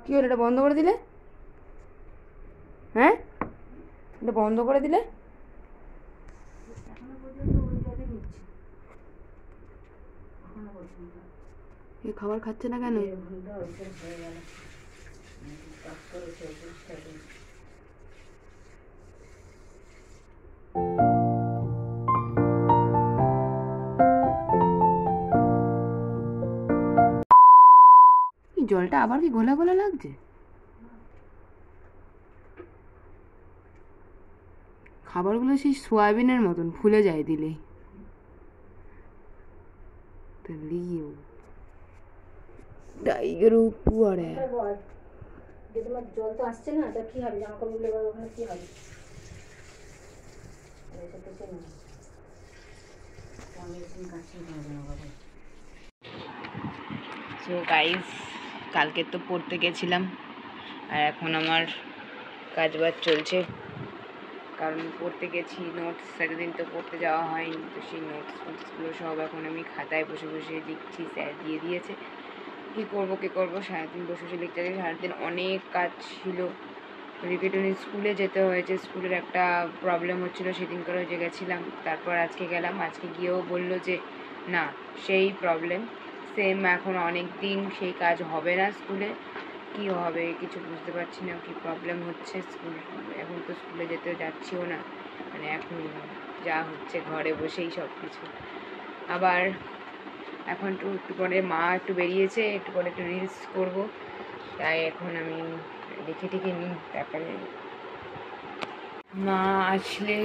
কি হলো, এটা বন্ধ করে দিলে? হ্যাঁ, এটা বন্ধ করে দিলে? এ খাবার খাচ্ছে না কেন? জলটা আবার কি ঘোলা ঘোলা লাগছে? খাবারগুলো সেই সোয়াবিনের মতন ফুলে যায় দিলেই। টাইগার উপরে তোমার জল তো আসছে না, তা কি হবে? জামা কাপড় গুলো ওখানে কি হবে? সো গাইস, কালকে তো পড়তে গেছিলাম আর এখন আমার কাজবাজ চলছে, কারণ পড়তে গেছি। নোটস একদিন তো পড়তে যাওয়া হয়নি, তো সেই নোটসগুলো সব এখন আমি খাতায় বসে বসে লিখছি। স্যার দিয়ে দিয়েছে, কী করবো সারাদিন বসে বসে লিখতে গেছি। সারাদিন অনেক কাজ ছিল। রিপিটুনি স্কুলে যেতে হয়েছে, স্কুলের একটা প্রবলেম হচ্ছিলো, সেদিন করে যে গেছিলাম। তারপর আজকে গেলাম, আজকে গিয়েও বললো যে না, সেই প্রবলেম সেম, এখন অনেক দিন সেই কাজ হবে না স্কুলে। কী হবে কিছু বুঝতে পারছি না, কী প্রবলেম হচ্ছে। স্কুল এখন তো স্কুলে যেতে যাচ্ছিও না, মানে এখন যা হচ্ছে ঘরে বসেই সব কিছু। আবার এখন একটু পরে মা একটু বেরিয়েছে, একটু পরে একটু রিলস করবো, তাই এখন আমি লিখে টিখে নিই। তারপরে মা আসলে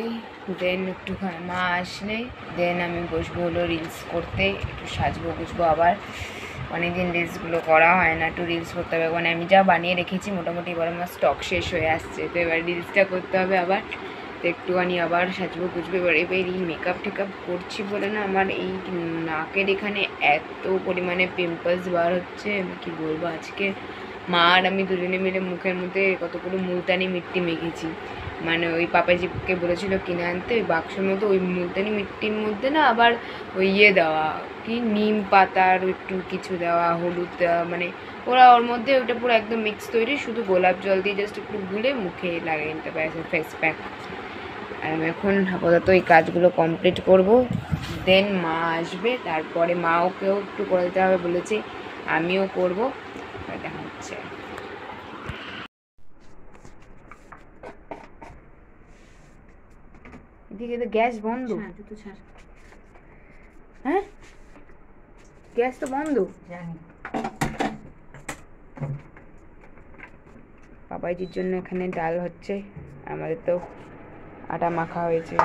দেন আমি বসবো হলো রিলস করতে, একটু সাজবো গুছবো। আবার অনেকদিন রিলসগুলো করা হয় না, একটু রিলস করতে হবে। মানে আমি যা বানিয়ে রেখেছি মোটামুটি এবার আমার স্টক শেষ হয়ে আসছে, তো এবার রিলসটা করতে হবে আবার। তো একটুখানি আবার সাজবো গুছবো। এবার এই মেকআপ টেকআপ করছি বলে না, আমার এই নাকের এখানে এত পরিমাণে পিম্পলস বার হচ্ছে, আমি কী বলবো। আজকে মা আর আমি দুজনে মিলে মুখের মধ্যে কতগুলো মুলতানি মিট্টি মেখেছি। মানে ওই পাপাজিকে বলেছিল কিনে আনতে, ওই বাক্সের মধ্যে ওই মুলতানি মিট্টির মধ্যে না আবার ওই দেওয়া, কি নিম পাতার একটু কিছু দেওয়া, হলুদ দেওয়া, মানে ওরা ওর মধ্যে ওটা পুরো একদম মিক্স তৈরি, শুধু গোলাপ জল দিয়ে জাস্ট একটু গুলে মুখে লাগিয়ে নিতে পারে ফেস প্যাক। আর আমি এখন আপাতত এই কাজগুলো কমপ্লিট করব, দেন মা আসবে, তারপরে মাওকেও একটু করে দিতে হবে বলেছি, আমিও করবো। দেখা হচ্ছে। এদিকে তো গ্যাস বন্ধ। হ্যাঁ, গ্যাস তো বন্ধ জানি। পাপাইজির জন্য এখানে ডাল হচ্ছে, আমাদের তো আটা মাখা হয়েছে।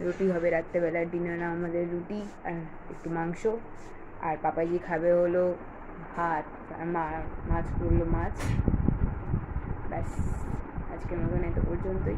রুটি হবে রাত্রেবেলার ডিনার, আমাদের রুটি আর একটু মাংস। আর পাপাইজি খাবে হলো ভাত, মাছ করলো মাছ। ব্যাস, আজকের মতন এত পর্যন্তই।